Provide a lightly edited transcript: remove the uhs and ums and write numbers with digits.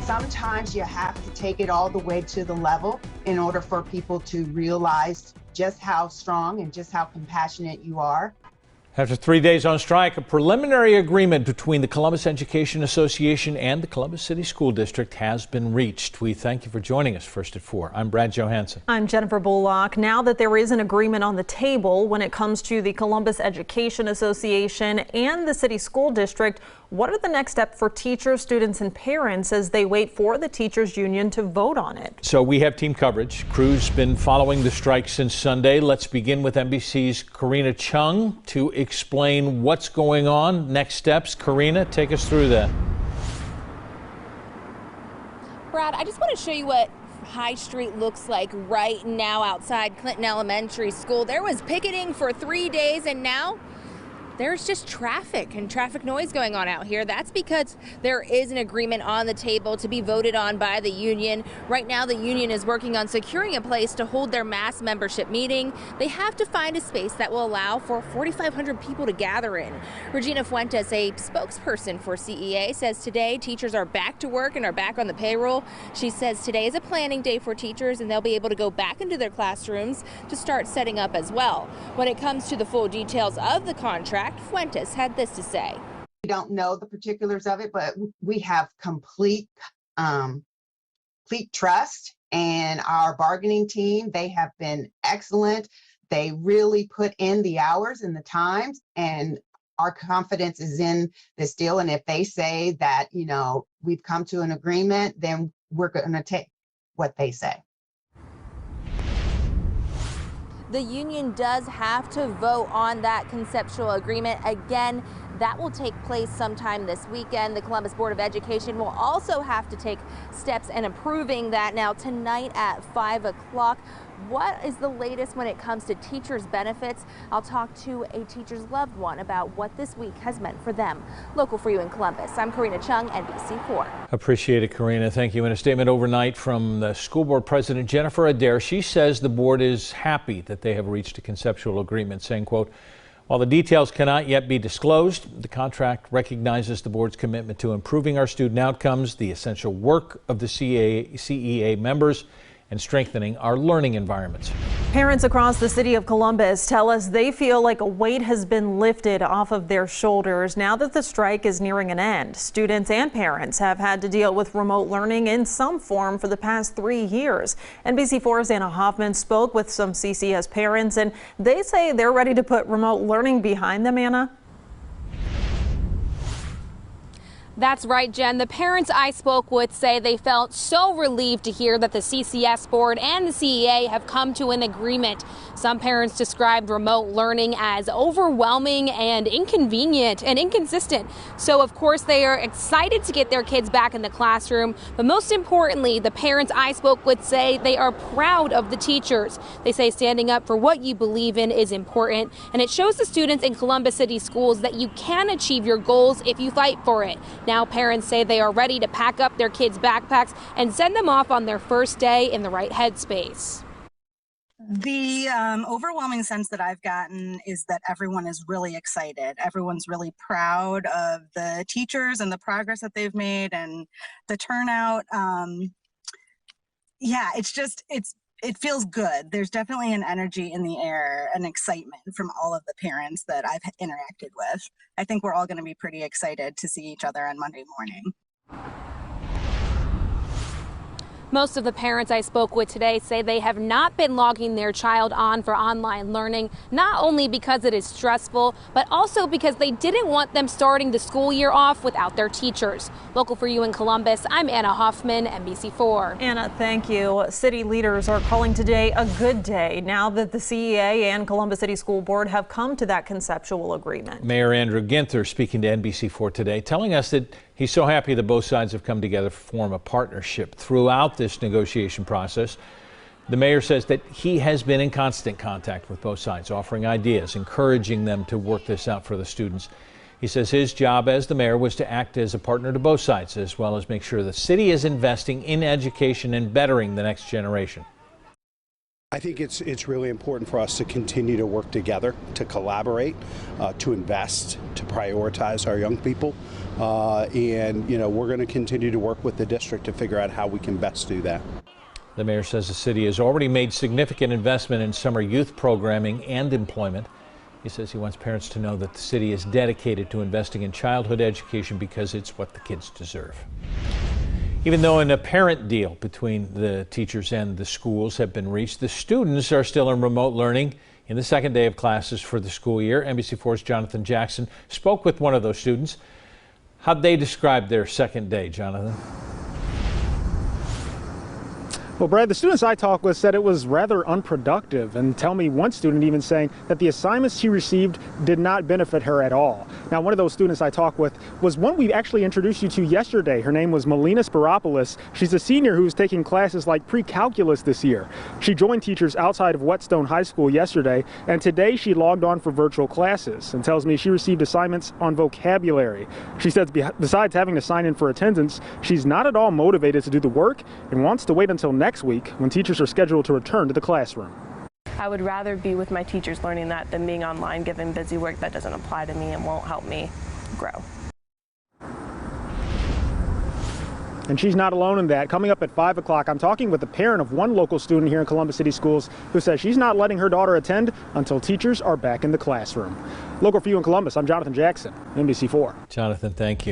sometimes you have to take it all the way to the level in order for people to realize just how strong and just how compassionate you are. After 3 days on strike, a preliminary agreement between the Columbus Education Association and the Columbus City School District has been reached. We thank you for joining us first at 4. I'm Brad Johansson. I'm Jennifer Bullock. Now that there is an agreement on the table when it comes to the Columbus Education Association and the City School District, what are the next steps for teachers, students, and parents as they wait for the teachers union to vote on it? So we have team coverage. Crew's been following the strike since Sunday. Let's begin with NBC's Karina Chung to explain what's going on. Next steps. Karina, take us through that. Brad, I just want to show you what High Street looks like right now outside Clinton Elementary School. There was picketing for 3 days, and now there's just traffic and traffic noise going on out here. That's because there is an agreement on the table to be voted on by the union. Right now, the union is working on securing a place to hold their mass membership meeting. They have to find a space that will allow for 4,500 people to gather in. Regina Fuentes, a spokesperson for CEA, says today teachers are back to work and are back on the payroll. She says today is a planning day for teachers and they'll be able to go back into their classrooms to start setting up as well. When it comes to the full details of the contract, Fuentes had this to say. We don't know the particulars of it, but we have complete trust in our bargaining team. They have been excellent. They really put in the hours and the times, and our confidence is in this deal. And if they say that, you know, we've come to an agreement, then we're going to take what they say. The union does have to vote on that conceptual agreement. Again, that will take place sometime this weekend. The Columbus Board of Education will also have to take steps in approving that now tonight at 5 o'clock. What is the latest when it comes to teachers' benefits? I'll talk to a teacher's loved one about what this week has meant for them. Local for you in Columbus, I'm Karina Chung, NBC4. Appreciate it, Karina. Thank you. In a statement overnight from the school board president, Jennifer Adair, she says the board is happy that they have reached a conceptual agreement, saying, quote, while the details cannot yet be disclosed, the contract recognizes the board's commitment to improving our student outcomes, the essential work of the CEA members, and strengthening our learning environments. Parents across the city of Columbus tell us they feel like a weight has been lifted off of their shoulders now that the strike is nearing an end. Students and parents have had to deal with remote learning in some form for the past 3 years. NBC4's Anna Hoffman spoke with some CCS parents, and they say they're ready to put remote learning behind them. Anna? That's right, Jen. The parents I spoke with say they felt so relieved to hear that the CCS board and the CEA have come to an agreement. Some parents described remote learning as overwhelming and inconvenient and inconsistent. So, of course, they are excited to get their kids back in the classroom. But most importantly, the parents I spoke with say they are proud of the teachers. They say standing up for what you believe in is important, and it shows the students in Columbus City Schools that you can achieve your goals if you fight for it. Now parents say they are ready to pack up their kids' backpacks and send them off on their first day in the right headspace. The overwhelming sense that I've gotten is that everyone is really excited. Everyone's really proud of the teachers and the progress that they've made and the turnout. Yeah, it feels good. There's definitely an energy in the air, an excitement from all of the parents that I've interacted with. I think we're all going to be pretty excited to see each other on Monday morning. Most of the parents I spoke with today say they have not been logging their child on for online learning, not only because it is stressful, but also because they didn't want them starting the school year off without their teachers. Local for you in Columbus, I'm Anna Hoffman, NBC4. Anna, thank you. City leaders are calling today a good day now that the CEA and Columbus City School Board have come to that conceptual agreement. Mayor Andrew Ginther speaking to NBC4 today, telling us that he's so happy that both sides have come together to form a partnership throughout this negotiation process. The mayor says that he has been in constant contact with both sides, offering ideas, encouraging them to work this out for the students. He says his job as the mayor was to act as a partner to both sides, as well as make sure the city is investing in education and bettering the next generation. I think it's really important for us to continue to work together, to collaborate, to invest, to prioritize our young people. And, we're going to continue to work with the district to figure out how we can best do that. The mayor says the city has already made significant investment in summer youth programming and employment. He says he wants parents to know that the city is dedicated to investing in childhood education because it's what the kids deserve. Even though an apparent deal between the teachers and the schools have been reached, the students are still in remote learning in the second day of classes for the school year. NBC4's Jonathan Jackson spoke with one of those students. How'd they describe their second day, Jonathan? Well, Brad, the students I talked with said it was rather unproductive, and tell me one student even saying that the assignments she received did not benefit her at all. Now, one of those students I talked with was one we actually introduced you to yesterday. Her name was Melina Spiropoulos. She's a senior who's taking classes like pre-calculus this year. She joined teachers outside of Whetstone High School yesterday, and today she logged on for virtual classes and tells me she received assignments on vocabulary. She says besides having to sign in for attendance, she's not at all motivated to do the work and wants to wait until next week when teachers are scheduled to return to the classroom. I would rather be with my teachers learning that than being online given busy work that doesn't apply to me and won't help me grow. And she's not alone in that. Coming up at 5 o'clock, I'm talking with the parent of one local student here in Columbus City Schools who says she's not letting her daughter attend until teachers are back in the classroom. Local for you in Columbus, I'm Jonathan Jackson, NBC4. Jonathan, thank you.